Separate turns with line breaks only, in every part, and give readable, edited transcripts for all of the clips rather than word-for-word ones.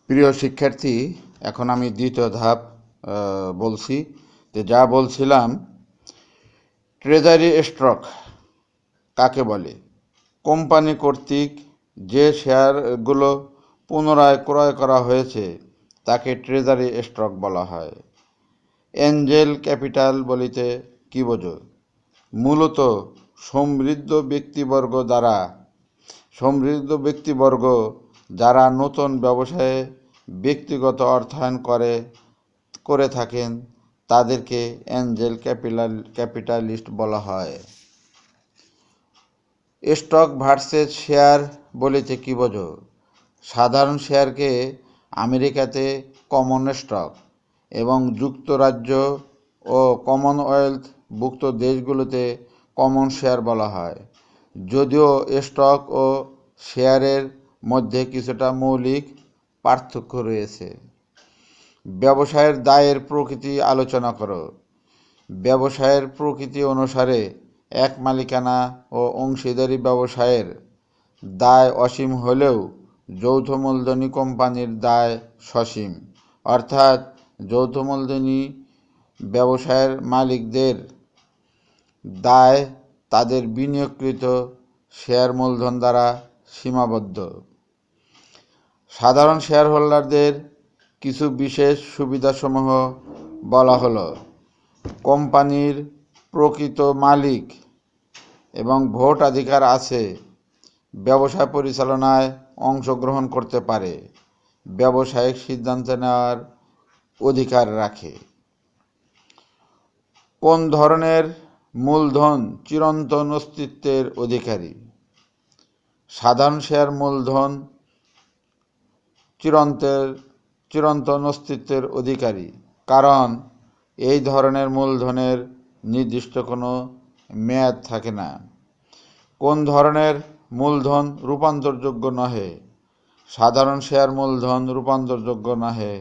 প্রিয় শিক্ষার্থী, এখন আমি দ্বিতীয় ধাপ বলছি। যে যা বলছিলাম, ট্রেজারি স্টক কাকে বলে? কোম্পানি কর্তৃক যে শেয়ারগুলো পুনরায় ক্রয় করা হয়েছে তাকে ট্রেজারি স্টক বলা হয়। এঞ্জেল ক্যাপিটাল বলিতে কি বোঝো? মূলত সমৃদ্ধ ব্যক্তিবর্গ যারা নতুন ব্যবসায়ে ব্যক্তিগত অর্থায়ন করে থাকেন তাদেরকে এঞ্জেল ক্যাপিটালিস্ট বলা হয়। স্টক ভার্সেস শেয়ার বলিতে কি বোঝো? সাধারণ শেয়ারকে আমেরিকাতে কমন স্টক এবং যুক্তরাজ্য ও কমনওয়েলথভুক্ত দেশগুলোতে কমন শেয়ার বলা হয়, যদিও স্টক ও শেয়ারের মধ্যে কিছুটা মৌলিক পার্থক্য রয়েছে। ব্যবসায়ের দায়ের প্রকৃতি আলোচনা করো। ব্যবসায়ের প্রকৃতি অনুসারে এক মালিকানা ও অংশীদারি ব্যবসায়ের দায় অসীম হলেও যৌথ মূলধনী কোম্পানির দায় সসীম, অর্থাৎ যৌথ মূলধনী ব্যবসায়ের মালিকদের দায় তাদের বিনিয়োগকৃত শেয়ার মূলধন দ্বারা সীমাবদ্ধ। সাধারণ শেয়ার হোল্ডারদের কিছু বিশেষ সুবিধাসমূহ বলা হলো: কোম্পানির প্রকৃত মালিক এবং ভোটাধিকার আছে, ব্যবসা পরিচালনায় অংশগ্রহণ করতে পারে, ব্যবসায়িক সিদ্ধান্ত নেওয়ার অধিকার রাখে। কোন ধরনের মূলধন চিরন্তন অস্তিত্বের অধিকারী? সাধারণ শেয়ার মূলধন চিরন্তন অস্তিত্বের অধিকারী, কারণ এই ধরনের মূলধনের নির্দিষ্ট কোনো মেয়াদ থাকে না। কোন ধরনের মূলধন রূপান্তরযোগ্য নহে? সাধারণ শেয়ার মূলধন রূপান্তরযোগ্য নহে,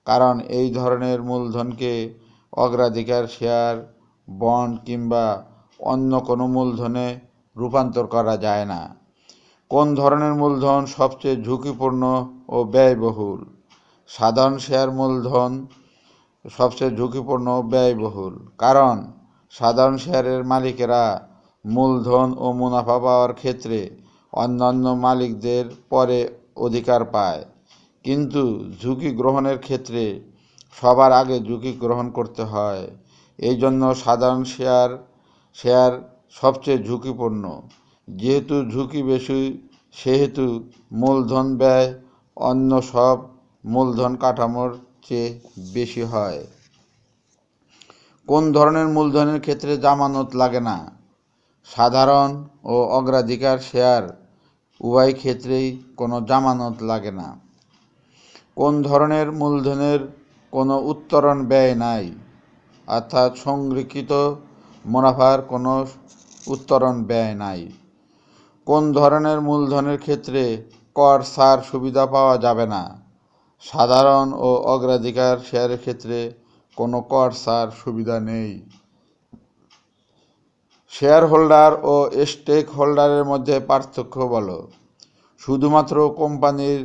কারণ এই ধরনের মূলধনকে অগ্রাধিকার শেয়ার, বন্ড কিংবা অন্য কোনো মূলধনে রূপান্তর করা যায় না। কোন ধরনের মূলধন সবচেয়ে ঝুঁকিপূর্ণ ও ব্যয়বহুল? সাধারণ শেয়ার মূলধন সবচেয়ে ঝুঁকিপূর্ণ ও ব্যয়বহুল, কারণ সাধারণ শেয়ারের মালিকেরা মূলধন ও মুনাফা পাওয়ার ক্ষেত্রে অন্যান্য মালিকদের পরে অধিকার পায়, কিন্তু ঝুঁকি গ্রহণের ক্ষেত্রে সবার আগে ঝুঁকি গ্রহণ করতে হয়। এই জন্য সাধারণ শেয়ার সবচেয়ে ঝুঁকিপূর্ণ। যেহেতু ঝুঁকি বেশি, সেহেতু মূলধন ব্যয় অন্য সব মূলধন কাঠামোর চেয়ে বেশি হয়। কোন ধরনের মূলধনের ক্ষেত্রে জামানত লাগে না? সাধারণ ও অগ্রাধিকার শেয়ার উভয় ক্ষেত্রেই কোনো জামানত লাগে না। কোন ধরনের মূলধনের কোনো উত্তোলন ব্যয় নাই, অর্থাৎ সংরক্ষিত মুনাফার কোনো উত্তোলন ব্যয় নাই। কোন ধরনের মূলধনের ক্ষেত্রে কর ছাড় সুবিধা পাওয়া যাবে না? সাধারণ ও অগ্রাধিকার শেয়ারের ক্ষেত্রে কোনো কর ছাড় সুবিধা নেই। শেয়ার হোল্ডার ও স্টেক হোল্ডারের মধ্যে পার্থক্য বলো। শুধুমাত্র কোম্পানির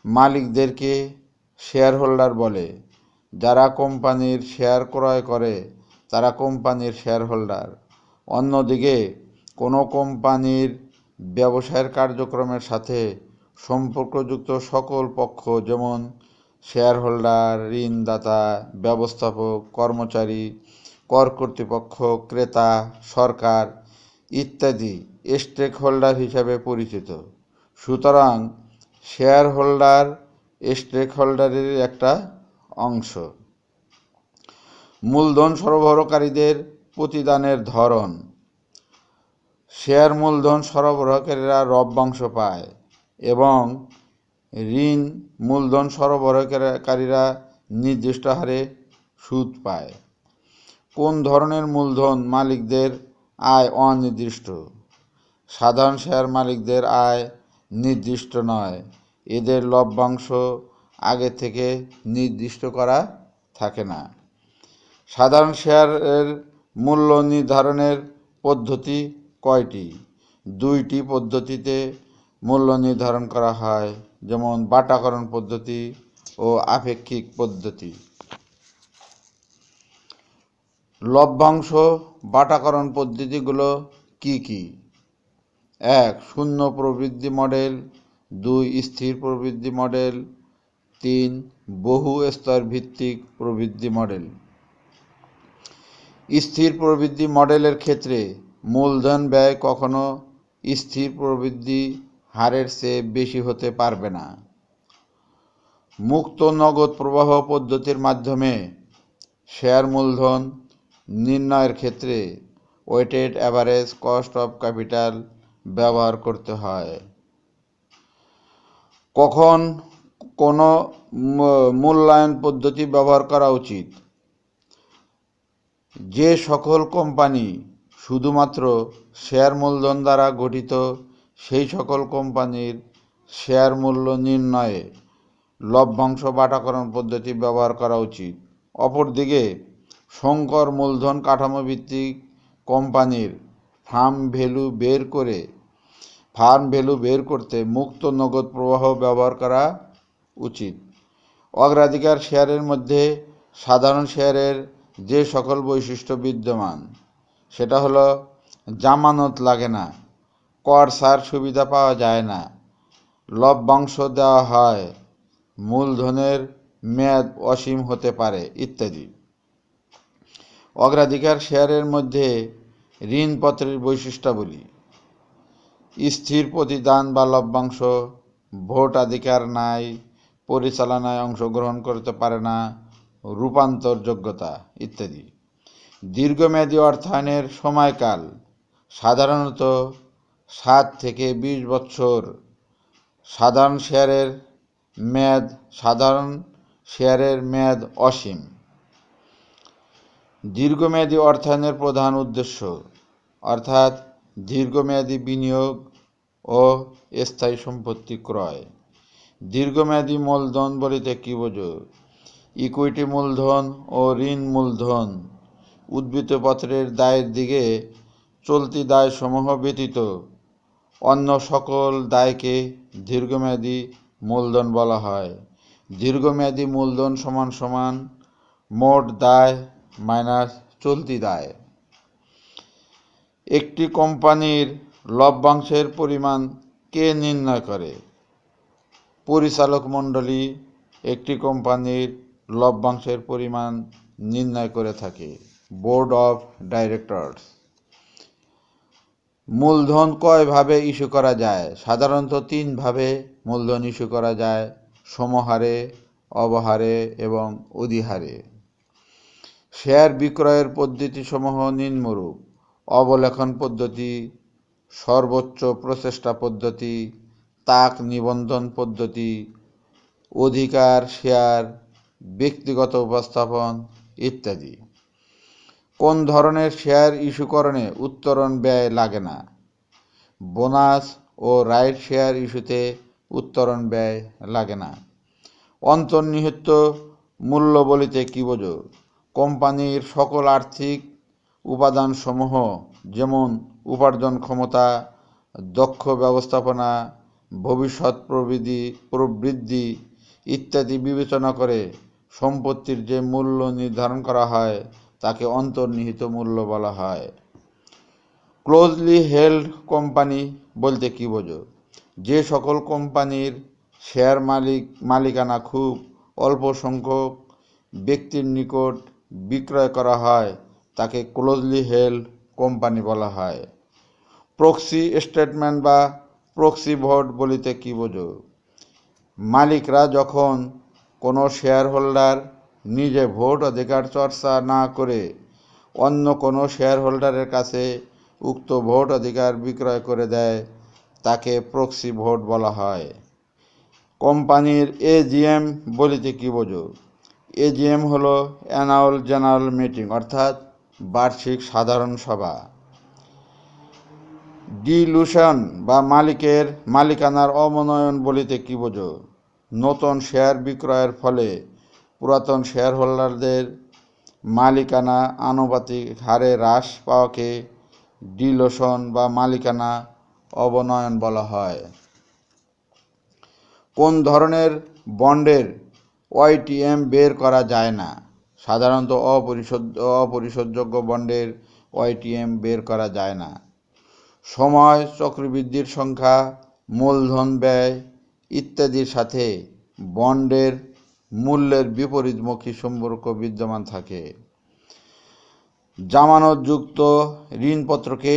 মালিকদেরকে শেয়ার হোল্ডার বলে। যারা কোম্পানির শেয়ার ক্রয় করে তারা কোম্পানির শেয়ার হোল্ডার। অন্যদিকে কোনো কোম্পানির ব্যবসায়ের কার্যক্রমের সাথে সম্পর্কযুক্ত সকল পক্ষ, যেমন শেয়ার হোল্ডার, ঋণদাতা, ব্যবস্থাপক, কর্মচারী, কর কর্তৃপক্ষ, ক্রেতা, সরকার ইত্যাদি স্টেক হোল্ডার হিসাবে পরিচিত। সুতরাং শেয়ার হোল্ডার স্টেক হোল্ডারের একটা অংশ। মূলধন সরবরাহকারীদের প্রতিদানের ধরন। শেয়ার মূলধন সরবরাহকারীরা লভ্যাংশ পায় এবং ঋণ মূলধন সরবরাহকারীরা নির্দিষ্ট হারে সুদ পায়। কোন ধরনের মূলধন মালিকদের আয় অনির্দিষ্ট? সাধারণ শেয়ার মালিকদের আয় নির্দিষ্ট নয়, এদের লভ্যাংশ আগে থেকে নির্দিষ্ট করা থাকে না। সাধারণ শেয়ারের মূল্য নির্ধারণের পদ্ধতি কয়টি? দুইটি পদ্ধতিতে মূল্য নির্ধারণ করা হয়। যেমন বাটাকরণ পদ্ধতি ও আপেক্ষিক পদ্ধতি। লভ্যাংশ বাটাকরণ পদ্ধতিগুলো কি কি? 1. শূন্য প্রবৃদ্ধি মডেল। 2. স্থির প্রবৃদ্ধি মডেল। 3. বহু স্তর ভিত্তিক প্রবৃদ্ধি মডেল। স্থির প্রবৃদ্ধি মডেলের ক্ষেত্রে মূলধন ব্যয় কখনো স্থির প্রবৃদ্ধি হারের চেয়ে বেশি হতে পারবে না। মুক্ত নগদ প্রবাহ পদ্ধতির মাধ্যমে শেয়ার মূলধন নির্ণয়ের ক্ষেত্রে weighted average cost of capital ব্যবহার করতে হয়। কখন কোনো মূল্যায়ন পদ্ধতি ব্যবহার করা উচিত? যে সকল কোম্পানি শুধুমাত্র শেয়ার মূলধন দ্বারা গঠিত সেই সকল কোম্পানির শেয়ার মূল্য নির্ণয়ে লভ্যাংশ বাটাকরণ পদ্ধতি ব্যবহার করা উচিত। অপরদিকে সংকর মূলধন কাঠামো ভিত্তিক কোম্পানির ফার্ম ভ্যালু বের করতে মুক্ত নগদ প্রবাহ ব্যবহার করা উচিত। অগ্রাধিকার শেয়ারের মধ্যে সাধারণ শেয়ারের যে সকল বৈশিষ্ট্য বিদ্যমান সেটা হলো জামানত লাগে না, কর ছাড় সুবিধা পাওয়া যায় না, লভ্যাংশ দেওয়া হয়, মূলধনের মেয়াদ অসীম হতে পারে ইত্যাদি। অগ্রাধিকার শেয়ারের মধ্যে ঋণপত্রের বৈশিষ্ট্যাবলী: স্থির প্রতিদান বা লভ্যাংশ, ভোটাধিকার নাই, পরিচালনায় অংশগ্রহণ করতে পারে না, রূপান্তর যোগ্যতা ইত্যাদি। দীর্ঘমেয়াদী অর্থায়নের সময়কাল সাধারণত 7 থেকে 20 বছর। সাধারণ শেয়ারের মেয়াদ অসীম। দীর্ঘমেয়াদী অর্থায়নের প্রধান উদ্দেশ্য অর্থাৎ দীর্ঘমেয়াদী বিনিয়োগ ও স্থায়ী সম্পত্তি ক্রয়। দীর্ঘমেয়াদী মূলধন বলিতে কি বোঝো? ইকুইটি মূলধন ও ঋণ মূলধন উদ্ধৃতপত্রের দায়ের দিকে চলতি দায়সমূহ ব্যতীত অন্য সকল দায়কে দীর্ঘমেয়াদী মূলধন বলা হয়। দীর্ঘমেয়াদী মূলধন সমান মোট দায় মাইনাস চলতি দায়। একটি কোম্পানির লভ্যাংশের পরিমাণ কে নির্ণয় করে? পরিচালক মণ্ডলী একটি কোম্পানির লভ্যাংশের পরিমাণ নির্ণয় করে থাকে, বোর্ড অফ ডাইরেক্টরস। মূলধন কয়ভাবে ইস্যু করা যায়? সাধারণত 3 ভাবে মূলধন ইস্যু করা যায়: সমহারে, অবহারে এবং অধিহারে। শেয়ার বিক্রয়ের পদ্ধতিসমূহ নিম্নরূপ: অবলেখন পদ্ধতি, সর্বোচ্চ প্রচেষ্টা পদ্ধতি, তাক নিবন্ধন পদ্ধতি, অধিকার শেয়ার, ব্যক্তিগত উপস্থাপন ইত্যাদি। কোন ধরনের শেয়ার ইস্যুকরণে উত্তোলন ব্যয় লাগে না? বোনাস ও রাইট শেয়ার ইস্যুতে উত্তোলন ব্যয় লাগে না। অন্তর্নিহিত মূল্য বলিতে কি বোঝো? কোম্পানির সকল আর্থিক উপাদানসমূহ যেমন উপার্জন ক্ষমতা, দক্ষ ব্যবস্থাপনা, ভবিষ্যৎ প্রবৃদ্ধি ইত্যাদি বিবেচনা করে সম্পত্তির যে মূল্য নির্ধারণ করা হয় তাকে অন্তর্নিহিত মূল্য বলা হয়। ক্লোজলি হেল্ড কোম্পানি বলতে কি বোঝো? যে সকল কোম্পানির শেয়ার মালিকানা খুব অল্প সংখ্যক ব্যক্তির নিকট বিক্রয় করা হয় তাকে ক্লোজলি হেল্ড কোম্পানি বলা হয়। প্রক্সি স্টেটমেন্ট বা প্রক্সি ভোট বলিতে কি বোঝো? মালিকরা যখন কোনো শেয়ার হোল্ডার নিজে ভোট অধিকার চর্চা না করে অন্য কোনো শেয়ার হোল্ডারের কাছে উক্ত ভোট অধিকার বিক্রয় করে দেয় তাকে প্রক্সি ভোট বলা হয়। কোম্পানির এজিএম বলিতে কি বোঝো? এজিএম হলো অ্যানুয়াল জেনারেল মিটিং অর্থাৎ বার্ষিক সাধারণ সভা। ডিলুশন বা মালিকানার অবনয়ন বলিতে কি বোঝো? নতুন শেয়ার বিক্রয়ের ফলে পুরাতন শেয়ার হোল্ডারদের মালিকানা আনুপাতিক হারে হ্রাস পাওয়াকে ডিলুশন বা মালিকানা অবনয়ন বলা হয়। কোন ধরনের বন্ডের ওয়াইটিএম বের করা যায় না? সাধারণত অপরিশোধযোগ্য বন্ডের ওয়াইটিএম বের করা যায় না। সময়, চক্রবৃদ্ধির সংখ্যা, মূলধন ব্যয় ইত্যাদির সাথে বন্ডের মূল্যের বিপরীতমুখী সম্পর্ক বিদ্যমান থাকে। জামানতযুক্ত ঋণপত্রকে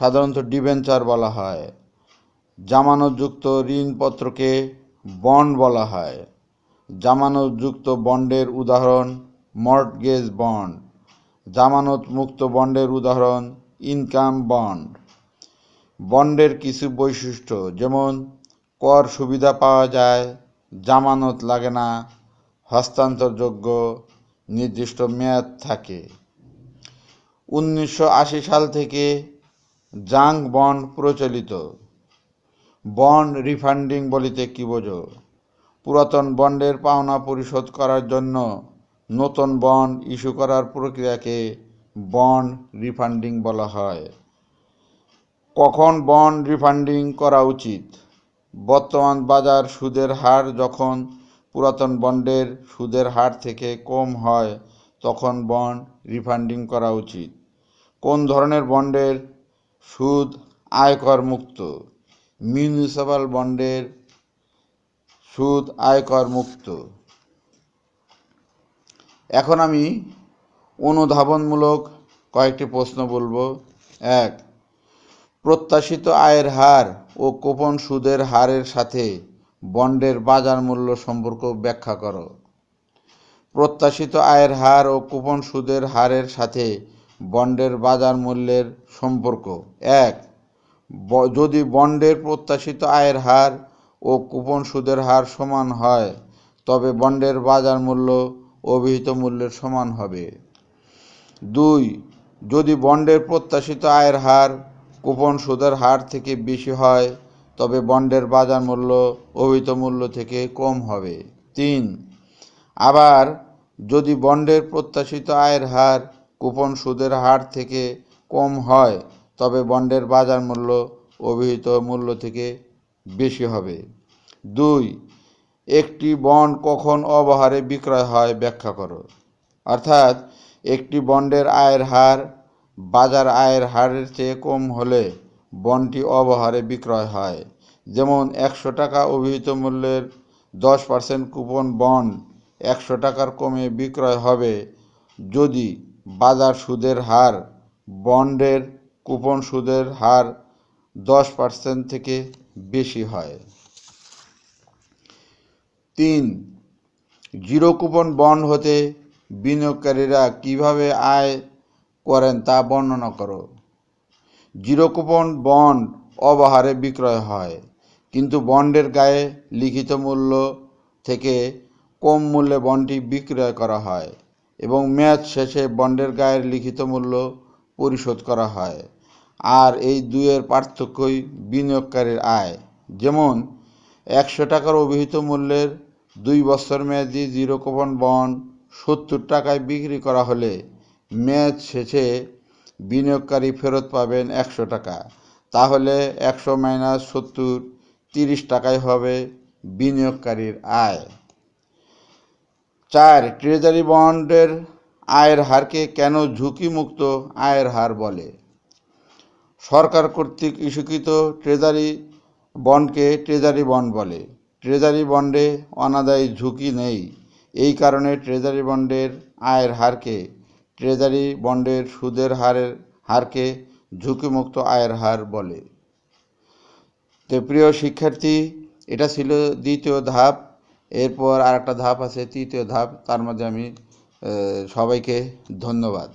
সাধারণত ডিবেঞ্চার বলা হয়। জামানতযুক্ত ঋণপত্রকে বন্ড বলা হয়। জামানতযুক্ত বন্ডের উদাহরণ মর্টগেজ বন্ড। জামানতমুক্ত বন্ডের উদাহরণ ইনকাম বন্ড। বন্ডের কিছু বৈশিষ্ট্য, যেমন কর সুবিধা পাওয়া যায়, জামানত লাগে না, হস্তান্তরযোগ্য, নির্দিষ্ট মেয়াদ থাকে। 1980 সাল থেকে জাঙ্ক বন্ড প্রচলিত। বন্ড রিফান্ডিং বলিতে কি বোঝো? পুরাতন বন্ডের পাওনা পরিশোধ করার জন্য নতুন বন্ড ইস্যু করার প্রক্রিয়াকে বন্ড রিফান্ডিং বলা হয়। কখন বন্ড রিফান্ডিং করা উচিত? বর্তমান বাজার সুদের হার যখন পুরাতন বন্ডের সুদের হার থেকে কম হয় তখন বন্ড রিফান্ডিং করা উচিত। কোন ধরনের বন্ডের সুদ আয়কর মুক্ত? মিউনিসিপ্যাল বন্ডের সুদ আয়কর মুক্ত। এখন আমি অনুধাবনমূলক কয়েকটি প্রশ্ন বলবো। 1. প্রত্যাশিত আয়ের হার ও কুপন সুদের হারের সাথে বন্ডের বাজার মূল্য সম্পর্ক ব্যাখ্যা করো। প্রত্যাশিত আয়ের হার ও কুপন সুদের হারের সাথে বন্ডের বাজার মূল্যের সম্পর্ক। 1. যদি বন্ডের প্রত্যাশিত আয়ের হার ও কুপন সুদের হার সমান হয় তবে বন্ডের বাজার মূল্য অভিহিত মূল্যের সমান হবে। 2. যদি বন্ডের প্রত্যাশিত আয়ের হার কুপন সুদের হার থেকে বেশি হয় তবে বন্ডের বাজার মূল্য অভিহিত মূল্য থেকে কম হবে। 3. আবার যদি বন্ডের প্রত্যাশিত আয়ের হার কুপন সুদের হার থেকে কম হয় তবে বন্ডের বাজার মূল্য অভিহিত মূল্য থেকে বেশি হবে। 2. একটি বন্ড কখন অবহারে বিক্রয় হয় ব্যাখ্যা করো। অর্থাৎ একটি বন্ডের আয়ের হার বাজার আয়ের হারের চেয়ে কম হলে বন্ডটি অবহারে বিক্রয় হয়। যেমন 100 টাকা অভিহিত মূল্যের 10% কুপন বন্ড 100 টাকার কমে বিক্রয় হবে যদি বাজার সুদের হার বন্ডের কুপন সুদের হার 10% থেকে বেশি হয়। 3. জিরো কুপন বন্ড হতে বিনিয়োগকারীরা কিভাবে আয় করেন তা বর্ণনা করো। জিরো কুপন বন্ড অবহারে বিক্রয় হয়, কিন্তু বন্ডের গায়ে লিখিত মূল্য থেকে কম মূল্যে বন্ডটি বিক্রয় করা হয় এবং মেয়াদ শেষে বন্ডের গায়ের লিখিত মূল্য পরিশোধ করা হয়। আর এই দুইয়ের পার্থক্যই বিনিয়োগকারীর আয়। যেমন 100 টাকার অভিহিত মূল্যের 2 বছর মেয়াদি জিরো কুপন বন্ড 70 টাকায় বিক্রি করা হলে মেয়াদ শেষে বিনিয়োগকারী ফেরত পাবেন 100 টাকা। তাহলে 100 - 70 30 টাকায় হবে বিনিয়োগকারীর আয়। 4. ট্রেজারি বন্ডের আয়ের হারকে কেন ঝুঁকিমুক্ত আয়ের হার বলে? সরকার কর্তৃক ইস্যুকৃত ট্রেজারি বন্ডকে ট্রেজারি বন্ড বলে। ট্রেজারি বন্ডে অনাদায়ী ঝুঁকি নেই, এই কারণে ট্রেজারি বন্ডের আয়ের হারকে ট্রেজারি বন্ডের সুদের হারকে ঝুঁকিমুক্ত আয়ের হার বলে। তো প্রিয় শিক্ষার্থী, এটা ছিল দ্বিতীয় ধাপ। এরপর আরেকটা ধাপ আছে, তৃতীয় ধাপ। তার মধ্যে আমি সবাইকে ধন্যবাদ।